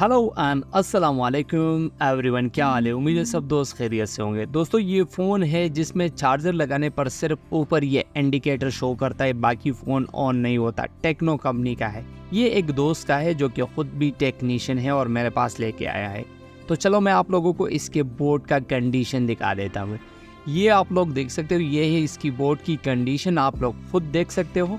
Hello and अस्सलाम वालेकुम everyone, क्या हाल है। उम्मीद है सब दोस्त खैरियत से होंगे। दोस्तों, ये फ़ोन है जिसमें चार्जर लगाने पर सिर्फ ऊपर ये इंडिकेटर शो करता है, बाकी फ़ोन ऑन नहीं होता। टेक्नो कंपनी का है। ये एक दोस्त का है जो कि ख़ुद भी टेक्नीशियन है और मेरे पास लेके आया है। तो चलो मैं आप लोगों को इसके बोर्ड का कंडीशन दिखा देता हूँ। ये आप लोग देख सकते हो, ये है इसकी बोर्ड की कंडीशन, आप लोग खुद देख सकते हो।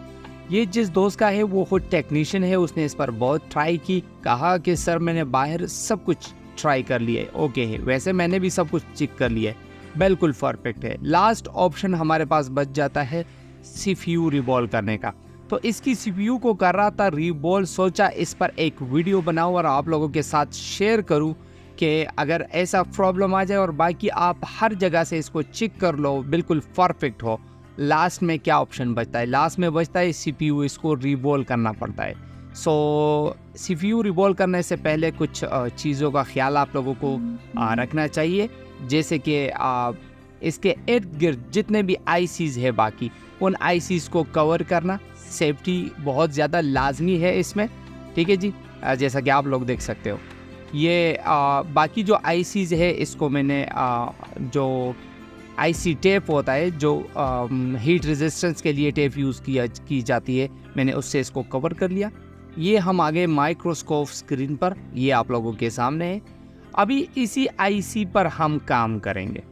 ये जिस दोस्त का है वो खुद टेक्नीशियन है, उसने इस पर बहुत ट्राई की, कहा कि सर मैंने बाहर सब कुछ ट्राई कर लिया है, ओके है। वैसे मैंने भी सब कुछ चेक कर लिया है, बिल्कुल परफेक्ट है। लास्ट ऑप्शन हमारे पास बच जाता है सीपीयू रिवॉल्व करने का। तो इसकी सीपीयू को कर रहा था रिवॉल्व, सोचा इस पर एक वीडियो बनाऊं और आप लोगों के साथ शेयर करूं कि अगर ऐसा प्रॉब्लम आ जाए और बाकी आप हर जगह से इसको चेक कर लो, बिल्कुल परफेक्ट हो। लास्ट में क्या ऑप्शन बचता है? लास्ट में बचता है सीपीयू, इसको रिवॉल्व करना पड़ता है। सो सीपीयू रिवॉल्व करने से पहले कुछ चीज़ों का ख्याल आप लोगों को रखना चाहिए, जैसे कि इसके इर्द गिर्द जितने भी आईसीज है बाकी उन आईसीज को कवर करना, सेफ्टी बहुत ज़्यादा लाजमी है इसमें, ठीक है जी। जैसा कि आप लोग देख सकते हो, ये बाकी जो आईसीज है इसको मैंने जो आईसी टेप होता है जो हीट रेजिस्टेंस के लिए टेप यूज़ की जाती है, मैंने उससे इसको कवर कर लिया। ये हम आगे माइक्रोस्कोप स्क्रीन पर, ये आप लोगों के सामने है। अभी इसी आईसी पर हम काम करेंगे।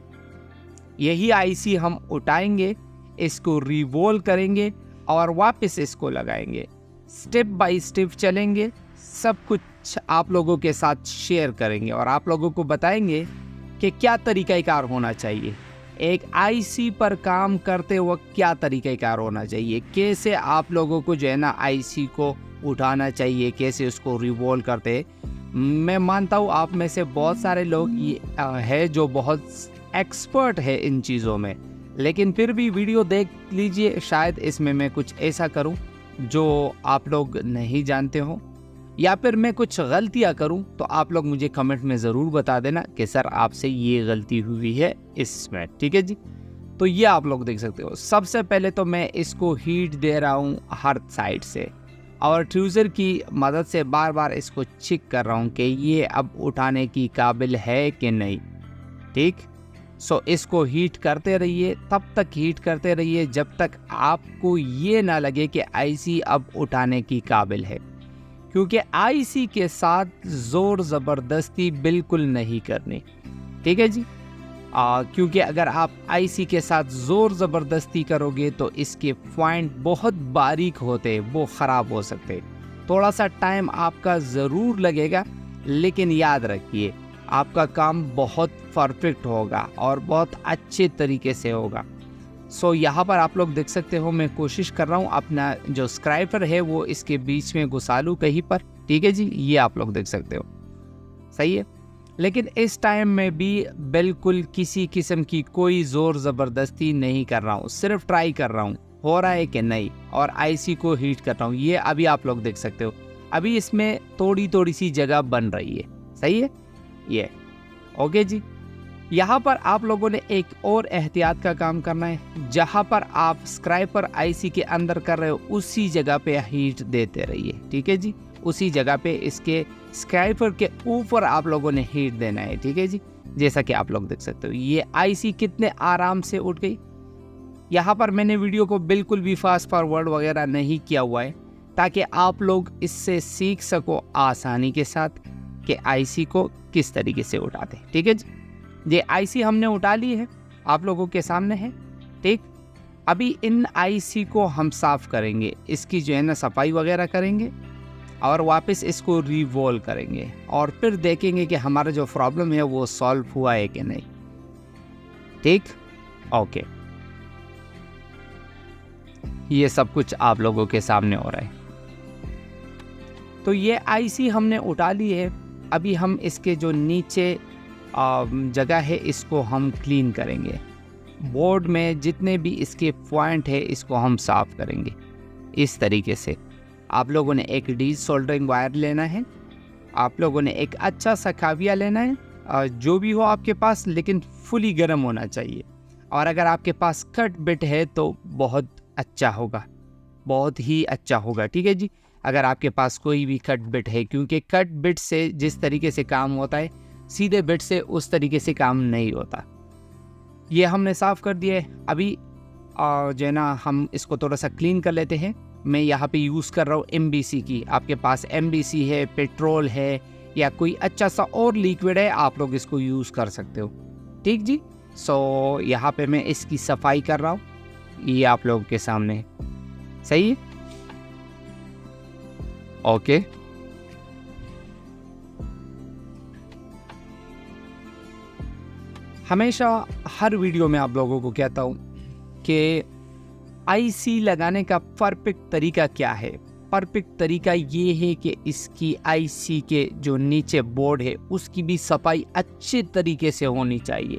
यही आईसी हम उठाएंगे, इसको रिवॉल्व करेंगे और वापस इसको लगाएंगे। स्टेप बाय स्टेप चलेंगे, सब कुछ आप लोगों के साथ शेयर करेंगे और आप लोगों को बताएंगे कि क्या तरीक़ाकार होना चाहिए। एक आईसी पर काम करते वक्त क्या तरीक़ाकार होना चाहिए, कैसे आप लोगों को जो है ना आईसी को उठाना चाहिए, कैसे उसको रिवॉल्व करते। मैं मानता हूँ आप में से बहुत सारे लोग ये है जो बहुत एक्सपर्ट है इन चीज़ों में, लेकिन फिर भी वीडियो देख लीजिए, शायद इसमें मैं कुछ ऐसा करूँ जो आप लोग नहीं जानते हो, या फिर मैं कुछ गलतियां करूं तो आप लोग मुझे कमेंट में ज़रूर बता देना कि सर आपसे ये गलती हुई है इसमें, ठीक है जी। तो ये आप लोग देख सकते हो। सबसे पहले तो मैं इसको हीट दे रहा हूं हर साइड से और ट्यूज़र की मदद से बार बार इसको चेक कर रहा हूं कि ये अब उठाने की काबिल है कि नहीं, ठीक। सो इसको हीट करते रहिए, तब तक हीट करते रहिए जब तक आपको ये ना लगे कि आईसी अब उठाने की काबिल है, क्योंकि आईसी के साथ ज़ोर ज़बरदस्ती बिल्कुल नहीं करनी, ठीक है जी। क्योंकि अगर आप आईसी के साथ ज़ोर ज़बरदस्ती करोगे तो इसके पॉइंट बहुत बारीक होते, वो ख़राब हो सकते। थोड़ा सा टाइम आपका ज़रूर लगेगा, लेकिन याद रखिए आपका काम बहुत परफेक्ट होगा और बहुत अच्छे तरीके से होगा। सो यहाँ पर आप लोग देख सकते हो, मैं कोशिश कर रहा हूँ अपना जो स्क्राइबर है वो इसके बीच में घुसा लूँ कहीं पर, ठीक है जी। ये आप लोग देख सकते हो, सही है। लेकिन इस टाइम में भी बिल्कुल किसी किस्म की कोई ज़ोर ज़बरदस्ती नहीं कर रहा हूँ, सिर्फ ट्राई कर रहा हूँ हो रहा है कि नहीं, और आईसी को हीट कर रहा हूँ। ये अभी आप लोग देख सकते हो, अभी इसमें थोड़ी थोड़ी सी जगह बन रही है, सही है ये, ओके जी। यहाँ पर आप लोगों ने एक और एहतियात का काम करना है, जहाँ पर आप स्क्राइबर आईसी के अंदर कर रहे हो उसी जगह पे हीट देते रहिए, ठीक है जी। उसी जगह पे इसके स्क्राइबर के ऊपर आप लोगों ने हीट देना है, ठीक है जी। जैसा कि आप लोग देख सकते हो, ये आईसी कितने आराम से उठ गई। यहाँ पर मैंने वीडियो को बिल्कुल भी फास्ट फॉरवर्ड वगैरह नहीं किया हुआ है, ताकि आप लोग इससे सीख सको आसानी के साथ कि आईसी को किस तरीके से उठाते, ठीक है जी। ये आईसी हमने उठा ली है, आप लोगों के सामने है, ठीक। अभी इन आईसी को हम साफ़ करेंगे, इसकी जो है ना सफाई वगैरह करेंगे और वापस इसको रिवॉल्व करेंगे और फिर देखेंगे कि हमारा जो प्रॉब्लम है वो सॉल्व हुआ है कि नहीं, ठीक, ओके। ये सब कुछ आप लोगों के सामने हो रहा है। तो ये आईसी हमने उठा ली है। अभी हम इसके जो नीचे जगह है इसको हम क्लीन करेंगे। बोर्ड में जितने भी इसके पॉइंट है इसको हम साफ़ करेंगे इस तरीके से। आप लोगों ने एक डी सोल्डरिंग वायर लेना है, आप लोगों ने एक अच्छा सा काविया लेना है, जो भी हो आपके पास, लेकिन फुली गर्म होना चाहिए। और अगर आपके पास कट बिट है तो बहुत अच्छा होगा, बहुत ही अच्छा होगा, ठीक है जी। अगर आपके पास कोई भी कट बिट है, क्योंकि कट बिट से जिस तरीके से काम होता है सीधे बिट से उस तरीके से काम नहीं होता। ये हमने साफ़ कर दिया है। अभी जो है ना हम इसको थोड़ा सा क्लीन कर लेते हैं। मैं यहाँ पे यूज़ कर रहा हूँ MBC की। आपके पास MBC है, पेट्रोल है या कोई अच्छा सा और लिक्विड है, आप लोग इसको यूज़ कर सकते हो। ठीक जी। सो यहाँ पे मैं इसकी सफाई कर रहा हूँ, ये आप लोगों के सामने है। सही है, ओके। हमेशा हर वीडियो में आप लोगों को कहता हूँ कि आईसी लगाने का परफेक्ट तरीका क्या है। परफेक्ट तरीका ये है कि इसकी आईसी के जो नीचे बोर्ड है उसकी भी सफाई अच्छे तरीके से होनी चाहिए,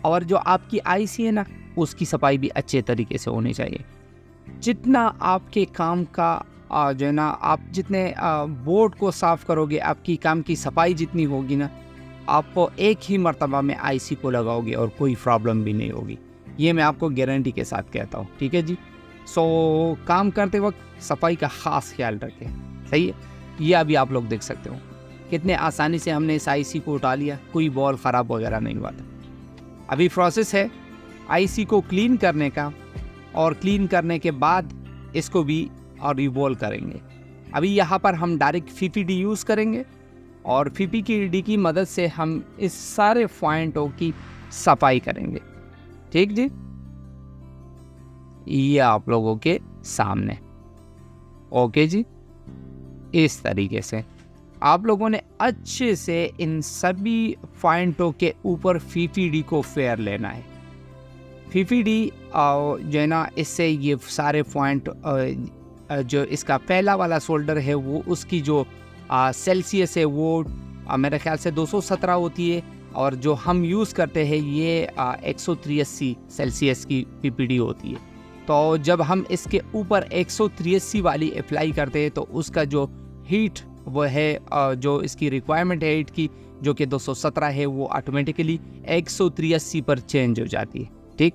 और जो आपकी आईसी है ना उसकी सफाई भी अच्छे तरीके से होनी चाहिए। जितना आपके काम का जो है ना, आप जितने बोर्ड को साफ़ करोगे, आपकी काम की सफाई जितनी होगी ना, आप एक ही मर्तबा में आईसी को लगाओगे और कोई प्रॉब्लम भी नहीं होगी। ये मैं आपको गारंटी के साथ कहता हूँ। ठीक है जी। सो काम करते वक्त सफाई का ख़ास ख्याल रखें। सही है। ये अभी आप लोग देख सकते हो कितने आसानी से हमने इस आईसी को उठा लिया, कोई बॉल ख़राब वगैरह नहीं हुआ था। अभी प्रोसेस है आईसी को क्लीन करने का, और क्लीन करने के बाद इसको भी और रिवॉल्व करेंगे। अभी यहाँ पर हम डायरेक्ट FPD यूज़ करेंगे और FPD की मदद से हम इस सारे पॉइंटों की सफाई करेंगे। ठीक जी। ये आप लोगों के सामने, ओके जी। इस तरीके से आप लोगों ने अच्छे से इन सभी पॉइंटों के ऊपर FPD को फेयर लेना है। FPD जो है ना, इससे ये सारे पॉइंट जो इसका पहला वाला शोल्डर है वो उसकी जो सेल्सियस है वो मेरे ख्याल से 217 होती है, और जो हम यूज़ करते हैं ये 183 सेल्सियस की FPD होती है। तो जब हम इसके ऊपर 183 वाली अप्लाई करते हैं तो उसका जो हीट वो है, जो इसकी रिक्वायरमेंट है हीट की, जो कि 217 है, वो ऑटोमेटिकली 183 पर चेंज हो जाती है। ठीक,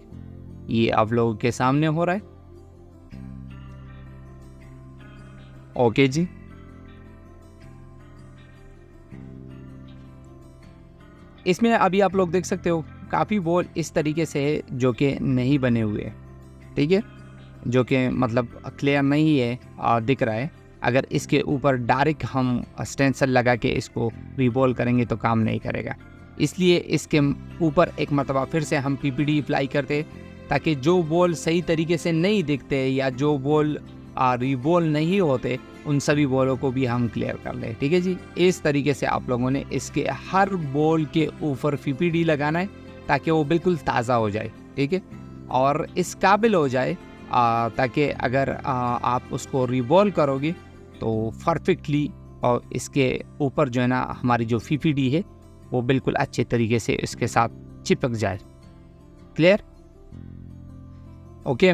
ये आप लोगों के सामने हो रहा है। ओके जी। इसमें अभी आप लोग देख सकते हो काफ़ी बॉल इस तरीके से है जो कि नहीं बने हुए हैं। ठीक है, जो कि मतलब क्लियर नहीं है, दिख रहा है। अगर इसके ऊपर डायरेक्ट हम स्टेंसिल लगा के इसको रिवॉल्व करेंगे तो काम नहीं करेगा, इसलिए इसके ऊपर एक मरतबा फिर से हम PPD अप्लाई करते, ताकि जो बॉल सही तरीके से नहीं दिखते या जो बॉल रिवॉल्व नहीं होते उन सभी बॉलों को भी हम क्लियर कर लें। ठीक है जी। इस तरीके से आप लोगों ने इसके हर बॉल के ऊपर PPD लगाना है ताकि वो बिल्कुल ताज़ा हो जाए। ठीक है, और इस काबिल हो जाए ताकि अगर आप उसको रिवॉल्व करोगे तो परफेक्टली, और इसके ऊपर जो है ना हमारी जो PPD है वो बिल्कुल अच्छे तरीके से इसके साथ चिपक जाए। क्लियर? ओके।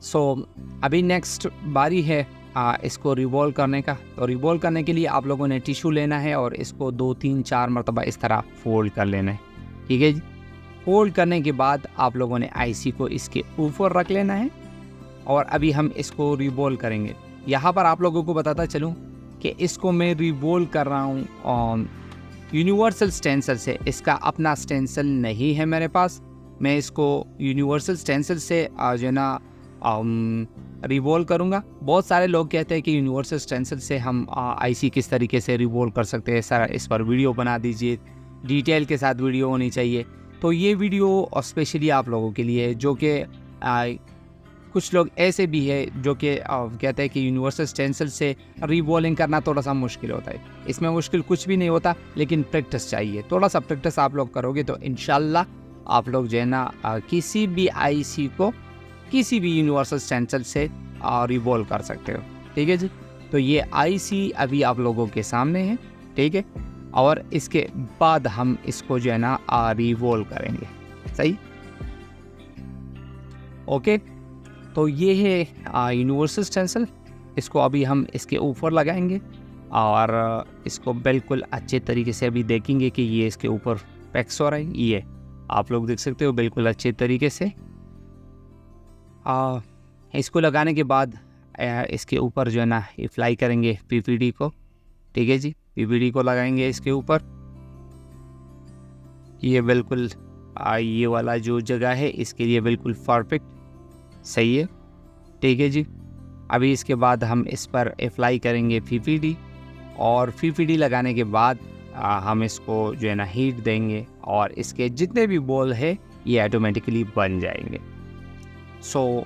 सो अभी नेक्स्ट बारी है इसको रिवॉल्व करने का। तो रिवॉल्व करने के लिए आप लोगों ने टिश्यू लेना है और इसको 2 3 4 मरतबा इस तरह फोल्ड कर लेना है। ठीक है जी। फोल्ड करने के बाद आप लोगों ने आईसी को इसके ऊपर रख लेना है और अभी हम इसको रिवॉल्व करेंगे। यहाँ पर आप लोगों को बताता चलूँ कि इसको मैं रिवॉल्व कर रहा हूँ यूनिवर्सल स्टेंसिल से। इसका अपना स्टेंसिल नहीं है मेरे पास, मैं इसको यूनिवर्सल स्टेंसिल से जो है ना रिवॉल्व करूँगा। बहुत सारे लोग कहते हैं कि यूनिवर्सल स्टेंसिल से हम आईसी किस तरीके से रिवॉल्व कर सकते हैं सर, इस पर वीडियो बना दीजिए, डिटेल के साथ वीडियो होनी चाहिए। तो ये वीडियो स्पेशली आप लोगों के लिए, जो कि कुछ लोग ऐसे भी है जो कि कहते हैं कि यूनिवर्सल स्टेंसिल से रिवॉल्विंग करना थोड़ा सा मुश्किल होता है। इसमें मुश्किल कुछ भी नहीं होता, लेकिन प्रैक्टिस चाहिए। थोड़ा सा प्रैक्टिस आप लोग करोगे तो इंशाल्लाह आप लोग जो है ना किसी भी आईसी को किसी भी यूनिवर्सल स्टेंसिल से रिवॉल्व कर सकते हो। ठीक है जी। तो ये आईसी अभी आप लोगों के सामने है। ठीक है, और इसके बाद हम इसको जो है ना रिवॉल्व करेंगे। सही, ओके। तो ये है यूनिवर्सल स्टेंसिल। इसको अभी हम इसके ऊपर लगाएंगे और इसको बिल्कुल अच्छे तरीके से अभी देखेंगे कि ये इसके ऊपर फिक्स हो रहा है। ये आप लोग देख सकते हो बिल्कुल अच्छे तरीके से। इसको लगाने के बाद इसके ऊपर जो है ना अप्लाई करेंगे पीपीडी को। ठीक है जी, पीपीडी को लगाएंगे इसके ऊपर। ये बिल्कुल ये वाला जो जगह है इसके लिए बिल्कुल परफेक्ट सही है। ठीक है जी, अभी इसके बाद हम इस पर अप्लाई करेंगे पीपीडी, और पीपीडी लगाने के बाद हम इसको जो है ना हीट देंगे और इसके जितने भी बॉल है ये ऑटोमेटिकली बन जाएंगे। सो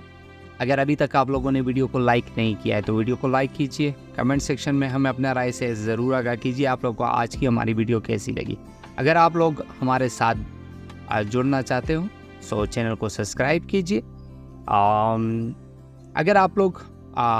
अगर अभी तक आप लोगों ने वीडियो को लाइक नहीं किया है तो वीडियो को लाइक कीजिए, कमेंट सेक्शन में हमें अपना राय से ज़रूर आगाह कीजिए आप लोग को आज की हमारी वीडियो कैसी लगी। अगर आप लोग हमारे साथ जुड़ना चाहते हो सो चैनल को सब्सक्राइब कीजिए। अगर आप लोग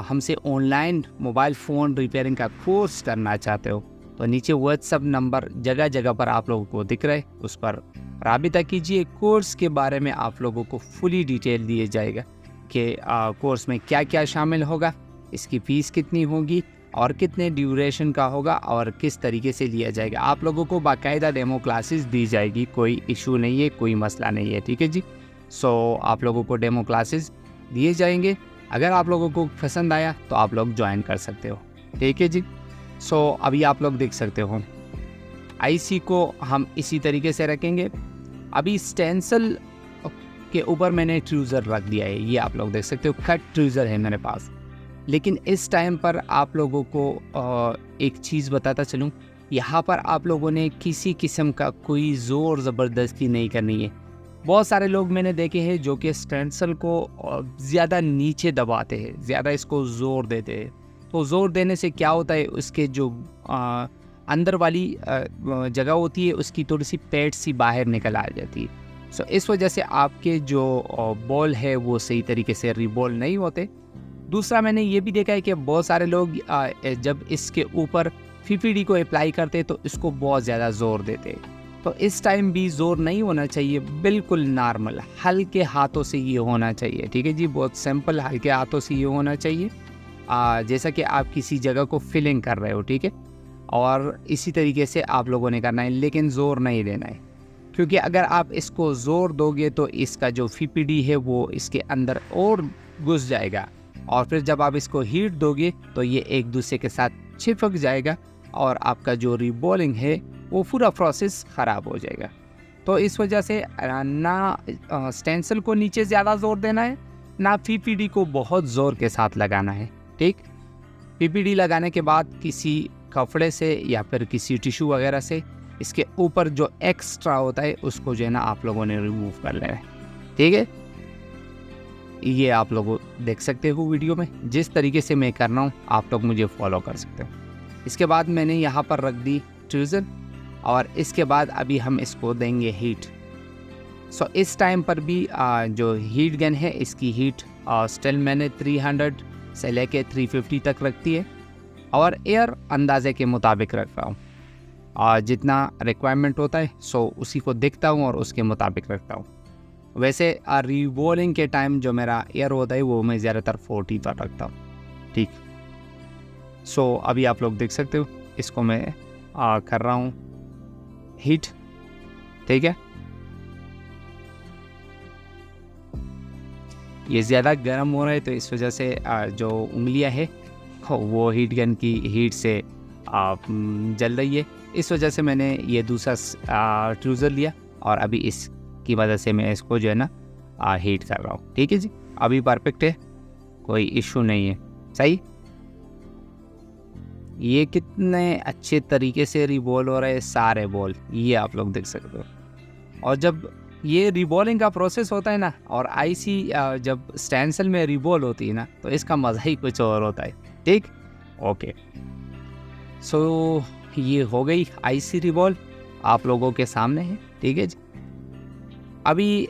हमसे ऑनलाइन मोबाइल फ़ोन रिपेयरिंग का कोर्स करना चाहते हो तो नीचे व्हाट्सएप नंबर जगह जगह पर आप लोगों को दिख रहा है, उस पर राबिता कीजिए। कोर्स के बारे में आप लोगों को फुली डिटेल दिया जाएगा कि कोर्स में क्या क्या शामिल होगा, इसकी फ़ीस कितनी होगी और कितने ड्यूरेशन का होगा और किस तरीके से लिया जाएगा। आप लोगों को बाकायदा डेमो क्लासेस दी जाएगी, कोई इशू नहीं है, कोई मसला नहीं है। ठीक है जी, सो आप लोगों को डेमो क्लासेस दिए जाएंगे। अगर आप लोगों को पसंद आया तो आप लोग ज्वाइन कर सकते हो। ठीक है जी, सो अभी आप लोग देख सकते हो आईसी को हम इसी तरीके से रखेंगे। अभी स्टेंसिल के ऊपर मैंने ट्रूज़र रख दिया है, ये आप लोग देख सकते हो, कट ट्रूज़र है मेरे पास। लेकिन इस टाइम पर आप लोगों को एक चीज़ बताता चलूँ, यहाँ पर आप लोगों ने किसी किस्म का कोई ज़ोर ज़बरदस्ती नहीं करनी है। बहुत सारे लोग मैंने देखे हैं जो कि स्टेंसिल को ज़्यादा नीचे दबाते हैं, ज़्यादा इसको ज़ोर देते हैं। तो ज़ोर देने से क्या होता है, उसके जो अंदर वाली जगह होती है उसकी थोड़ी सी पेट सी बाहर निकल आ जाती है। सो इस वजह से आपके जो बॉल है वो सही तरीके से रिबॉल नहीं होते। दूसरा मैंने ये भी देखा है कि बहुत सारे लोग जब इसके ऊपर पीपीडी को अप्लाई करते तो इसको बहुत ज़्यादा ज़ोर देते। तो इस टाइम भी ज़ोर नहीं होना चाहिए, बिल्कुल नॉर्मल हल्के हाथों से ये होना चाहिए। ठीक है जी, बहुत सिंपल हल्के हाथों से ये होना चाहिए, जैसा कि आप किसी जगह को फिलिंग कर रहे हो। ठीक है, और इसी तरीके से आप लोगों ने करना है, लेकिन ज़ोर नहीं देना है, क्योंकि अगर आप इसको ज़ोर दोगे तो इसका जो पीपीडी है वो इसके अंदर और घुस जाएगा, और फिर जब आप इसको हीट दोगे तो ये एक दूसरे के साथ चिपक जाएगा और आपका जो रिबॉलिंग है वो पूरा प्रोसेस ख़राब हो जाएगा। तो इस वजह से ना स्टेंसिल को नीचे ज़्यादा ज़ोर देना है, ना पीपीडी को बहुत ज़ोर के साथ लगाना है। ठीक, पीपीडी लगाने के बाद किसी कपड़े से या फिर किसी टिश्यू वगैरह से इसके ऊपर जो एक्स्ट्रा होता है उसको जो है ना आप लोगों ने रिमूव कर लेना है। ठीक है, ये आप लोग देख सकते हो वीडियो में, जिस तरीके से मैं कर रहा हूँ आप लोग मुझे फॉलो कर सकते हो। इसके बाद मैंने यहाँ पर रख दी ट्रूज़र, और इसके बाद अभी हम इसको देंगे हीट। सो इस टाइम पर भी जो हीट गन है इसकी हीट स्टिल मैंने 300 से लेके 350 तक रखती है, और एयर अंदाजे के मुताबिक रख रहा हूँ। जितना रिक्वायरमेंट होता है सो उसी को देखता हूँ और उसके मुताबिक रखता हूँ। वैसे रिबॉलिंग के टाइम जो मेरा एयर होता है वो मैं ज़्यादातर 40 पर रखता हूँ। ठीक, सो अभी आप लोग देख सकते हो इसको मैं कर रहा हूँ हीट। ठीक है, ये ज़्यादा गर्म हो रहा है तो इस वजह से जो उंगलियां है वो हीट गन की हीट से जल रही है। इस वजह से मैंने ये दूसरा ट्रूज़र लिया और अभी इसकी वजह से मैं इसको जो है ना हीट कर रहा हूँ। ठीक है जी, अभी परफेक्ट है, कोई इशू नहीं है। सही, ये कितने अच्छे तरीके से रिबॉल हो रहे हैं सारे बॉल, ये आप लोग देख सकते हो। और जब ये रिबॉलिंग का प्रोसेस होता है ना, और आईसी जब स्टेंसिल में रिबॉल होती है ना, तो इसका मज़ा ही कुछ और होता है। ठीक, ओके, सो ये हो गई आईसी रिबॉल आप लोगों के सामने है। ठीक है जी, अभी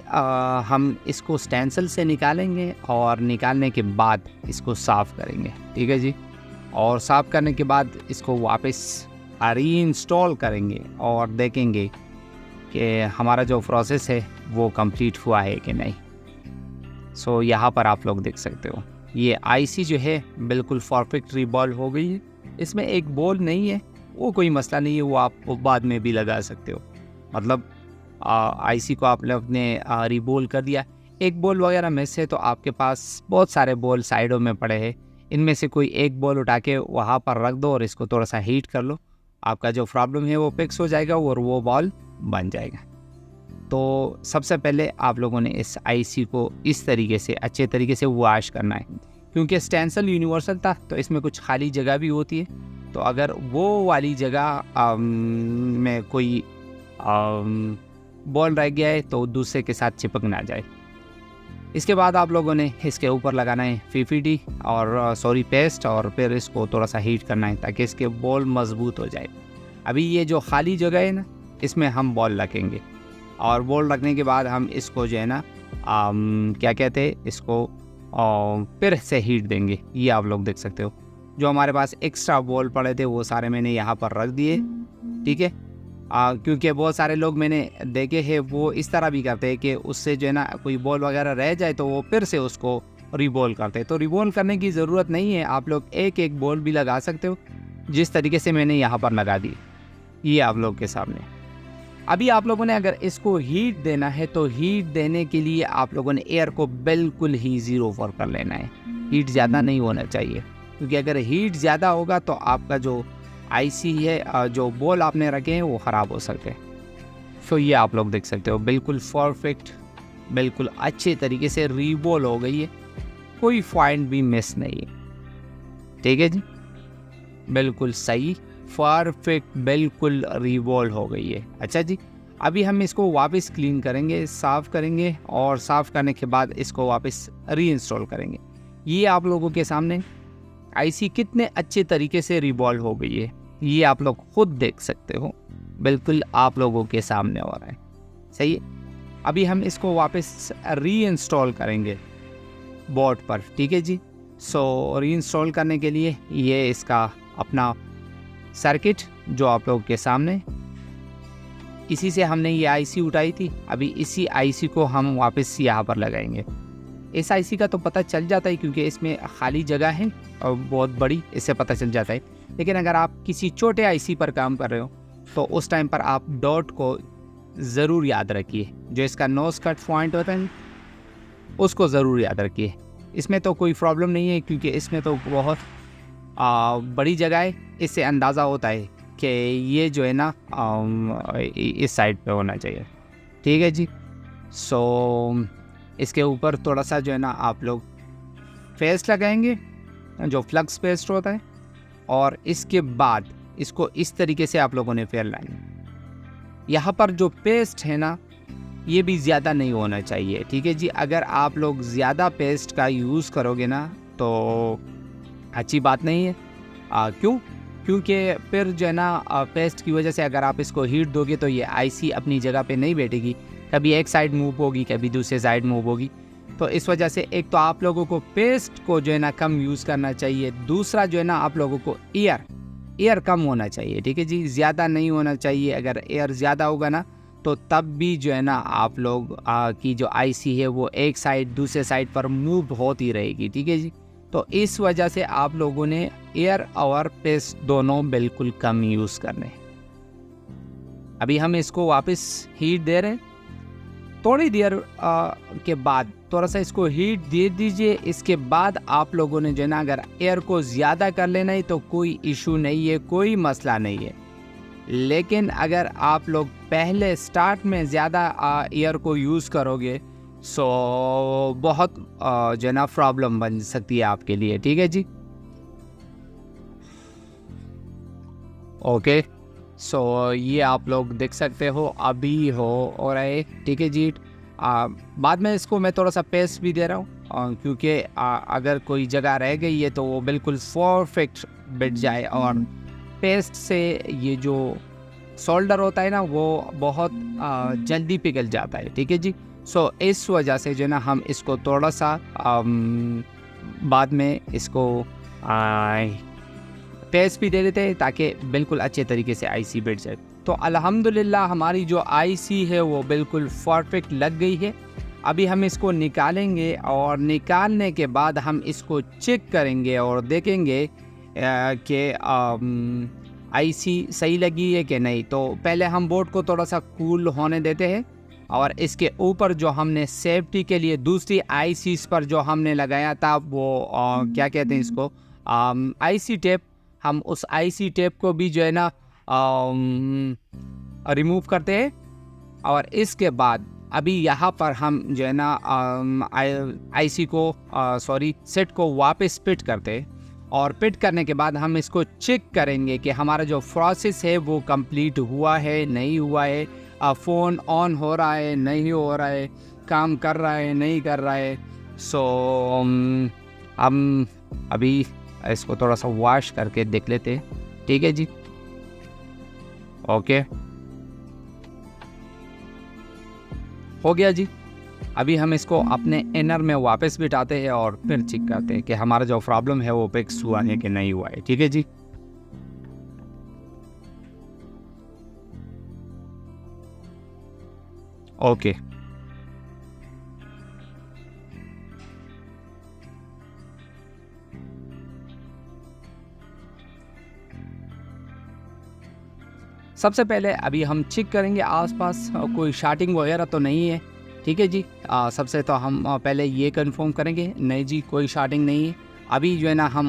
हम इसको स्टेंसिल से निकालेंगे और निकालने के बाद इसको साफ़ करेंगे। ठीक है जी, और साफ़ करने के बाद इसको वापस रीइंस्टॉल करेंगे और देखेंगे कि हमारा जो प्रोसेस है वो कंप्लीट हुआ है कि नहीं। सो यहाँ पर आप लोग देख सकते हो ये आईसी जो है बिल्कुल परफेक्ट रिबॉल हो गई है। इसमें एक बॉल नहीं है, वो कोई मसला नहीं है, वो आप बाद में भी लगा सकते हो। मतलब आईसी को आपने अपने रिबॉल कर दिया, एक बॉल वगैरह में से तो आपके पास बहुत सारे बॉल साइडों में पड़े हैं, इनमें से कोई एक बॉल उठा के वहाँ पर रख दो और इसको थोड़ा सा हीट कर लो, आपका जो प्रॉब्लम है वो फिक्स हो जाएगा और वो बॉल बन जाएगा। तो सबसे पहले आप लोगों ने इस आईसी को इस तरीके से अच्छे तरीके से वॉश करना है, क्योंकि स्टेंसिल यूनिवर्सल था तो इसमें कुछ खाली जगह भी होती है, तो अगर वो वाली जगह में कोई बॉल रह गया है तो दूसरे के साथ चिपक ना जाए। इसके बाद आप लोगों ने इसके ऊपर लगाना है पीपीटी और पेस्ट, और फिर इसको थोड़ा सा हीट करना है ताकि इसके बॉल मजबूत हो जाए। अभी ये जो खाली जगह है ना, इसमें हम बॉल रखेंगे और बॉल रखने के बाद हम इसको जो है ना क्या कहते हैं, इसको फिर से हीट देंगे। ये आप लोग देख सकते हो, जो हमारे पास एक्स्ट्रा बॉल पड़े थे वो सारे मैंने यहाँ पर रख दिए, ठीक है। क्योंकि बहुत सारे लोग मैंने देखे हैं वो इस तरह भी करते हैं कि उससे जो है ना कोई बॉल वगैरह रह जाए तो वो फिर से उसको रिबॉल करते हैं। तो रिबॉल करने की ज़रूरत नहीं है, आप लोग एक एक बॉल भी लगा सकते हो जिस तरीके से मैंने यहाँ पर लगा दी, ये आप लोग के सामने। अभी आप लोगों ने अगर इसको हीट देना है तो हीट देने के लिए आप लोगों ने एयर को बिल्कुल ही 0 पर कर लेना है, हीट ज़्यादा नहीं होना चाहिए, क्योंकि अगर हीट ज़्यादा होगा तो आपका जो आईसी है, जो बॉल आपने रखे हैं वो ख़राब हो सकते हैं। तो ये आप लोग देख सकते हो बिल्कुल परफेक्ट, बिल्कुल अच्छे तरीके से रीबॉल हो गई है, कोई पॉइंट भी मिस नहीं है, ठीक है जी, बिल्कुल सही परफेक्ट, बिल्कुल रीबॉल हो गई है। अच्छा जी, अभी हम इसको वापस क्लीन करेंगे, साफ़ करेंगे और साफ़ करने के बाद इसको वापस रीइंस्टॉल करेंगे। ये आप लोगों के सामने आईसी कितने अच्छे तरीके से रिबॉल हो गई है, ये आप लोग खुद देख सकते हो, बिल्कुल आप लोगों के सामने हो रहा है, सही है। अभी हम इसको वापस रीइंस्टॉल करेंगे बोर्ड पर, ठीक है जी। सो रीइंस्टॉल करने के लिए ये इसका अपना सर्किट जो आप लोगों के सामने, इसी से हमने ये आईसी उठाई थी, अभी इसी आईसी को हम वापस यहाँ पर लगाएंगे। इस आईसी का तो पता चल जाता है क्योंकि इसमें खाली जगह है और बहुत बड़ी, इससे पता चल जाता है। लेकिन अगर आप किसी छोटे आईसी पर काम कर रहे हो तो उस टाइम पर आप डॉट को ज़रूर याद रखिए, जो इसका नोज कट पॉइंट होता है उसको ज़रूर याद रखिए। इसमें तो कोई प्रॉब्लम नहीं है क्योंकि इसमें तो बहुत बड़ी जगह है, इससे अंदाज़ा होता है कि ये जो है ना इस साइड पे होना चाहिए, ठीक है जी। सो इसके ऊपर थोड़ा सा जो है ना आप लोग पेस्ट लगाएंगे, जो फ्लक्स पेस्ट होता है, और इसके बाद इसको इस तरीके से आप लोगों ने फैलाना है। यहाँ पर जो पेस्ट है ना ये भी ज़्यादा नहीं होना चाहिए, ठीक है जी। अगर आप लोग ज़्यादा पेस्ट का यूज़ करोगे ना तो अच्छी बात नहीं है। क्यों? क्योंकि फिर जो है ना पेस्ट की वजह से अगर आप इसको हीट दोगे तो ये आईसी अपनी जगह पे नहीं बैठेगी, कभी एक साइड मूव होगी, कभी दूसरे साइड मूव होगी। तो इस वजह से एक तो आप लोगों को पेस्ट को जो है ना कम यूज़ करना चाहिए, दूसरा जो है ना आप लोगों को एयर कम होना चाहिए, ठीक है जी, ज़्यादा नहीं होना चाहिए। अगर एयर ज़्यादा होगा ना तो तब भी जो है ना आप लोग की जो आईसी है वो एक साइड दूसरे साइड पर मूव होती रहेगी, ठीक है जी। तो इस वजह से आप लोगों ने एयर और पेस्ट दोनों बिल्कुल कम यूज़ करने। अभी हम इसको वापस हीट दे रहे हैं, थोड़ी देर के बाद थोड़ा सा इसको हीट दे दीजिए। इसके बाद आप लोगों ने जो है ना अगर एयर को ज़्यादा कर लेना है तो कोई इशू नहीं है, कोई मसला नहीं है। लेकिन अगर आप लोग पहले स्टार्ट में ज़्यादा एयर को यूज़ करोगे सो बहुत जो है ना प्रॉब्लम बन सकती है आपके लिए, ठीक है जी। ओके, सो ये आप लोग देख सकते हो अभी हो और है, ठीक है जी। बाद में इसको मैं थोड़ा सा पेस्ट भी दे रहा हूँ क्योंकि अगर कोई जगह रह गई है तो वो बिल्कुल परफेक्ट बैठ जाए, और पेस्ट से ये जो सोल्डर होता है ना वो बहुत जल्दी पिघल जाता है, ठीक है जी। सो इस वजह से जो है ना हम इसको थोड़ा सा बाद में इसको पेस्ट भी दे देते हैं ताकि बिल्कुल अच्छे तरीके से आईसी बैठ जाए। तो अल्हम्दुलिल्लाह हमारी जो आईसी है वो बिल्कुल परफेक्ट लग गई है। अभी हम इसको निकालेंगे और निकालने के बाद हम इसको चेक करेंगे और देखेंगे कि आईसी सही लगी है कि नहीं। तो पहले हम बोर्ड को थोड़ा सा कूल होने देते हैं और इसके ऊपर जो हमने सेफ्टी के लिए दूसरी आईसीस पर जो हमने लगाया था वो क्या कहते हैं इसको आईसी टेप, हम उस आईसी टेप को भी जो है ना रिमूव करते हैं। और इसके बाद अभी यहाँ पर हम जो है ना आईसी को सेट को वापस पिट करते हैं। और पिट करने के बाद हम इसको चेक करेंगे कि हमारा जो प्रोसेस है वो कंप्लीट हुआ है नहीं हुआ है, फ़ोन ऑन हो रहा है नहीं हो रहा है, काम कर रहा है नहीं कर रहा है। सो हम अभी इसको थोड़ा सा वॉश करके देख लेते हैं। ठीक है जी, ओके, हो गया जी। अभी हम इसको अपने इनर में वापस बिठाते हैं और फिर चेक करते हैं कि हमारा जो प्रॉब्लम है वो फिक्स हुआ है कि नहीं हुआ है। ठीक है जी, ओके। सबसे पहले अभी हम चेक करेंगे आसपास कोई शार्टिंग वगैरह तो नहीं है। ठीक है जी, सबसे तो हम पहले ये कंफर्म करेंगे, नहीं जी कोई शार्टिंग नहीं है। अभी जो है ना हम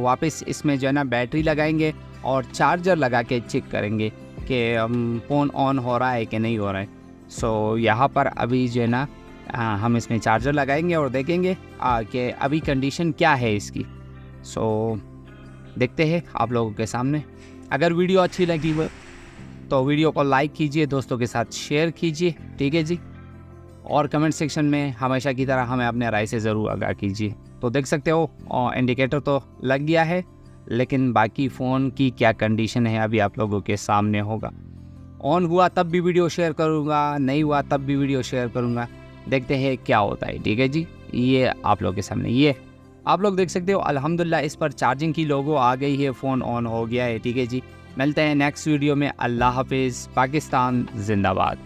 वापस इसमें जो है ना बैटरी लगाएंगे और चार्जर लगा के चेक करेंगे कि फ़ोन ऑन हो रहा है कि नहीं हो रहा है। सो यहाँ पर अभी जो है ना हम इसमें चार्जर लगाएंगे और देखेंगे कि अभी कंडीशन क्या है इसकी। सो देखते हैं आप लोगों के सामने। अगर वीडियो अच्छी लगी हो तो वीडियो को लाइक कीजिए, दोस्तों के साथ शेयर कीजिए। ठीक है जी, और कमेंट सेक्शन में हमेशा की तरह हमें अपने राय से ज़रूर आगाह कीजिए। तो देख सकते हो इंडिकेटर तो लग गया है, लेकिन बाकी फ़ोन की क्या कंडीशन है अभी आप लोगों के सामने होगा। ऑन हुआ तब भी वीडियो शेयर करूँगा, नहीं हुआ तब भी वीडियो शेयर करूँगा। देखते हैं क्या होता है। ठीक है जी, ये आप लोगों के सामने ये आप लोग देख सकते हो अल्हम्दुलिल्लाह इस पर चार्जिंग की लोगो आ गई है, फ़ोन ऑन हो गया है। ठीक है जी, मिलते हैं नेक्स्ट वीडियो में। अल्लाह हाफिज़, पाकिस्तान जिंदाबाद।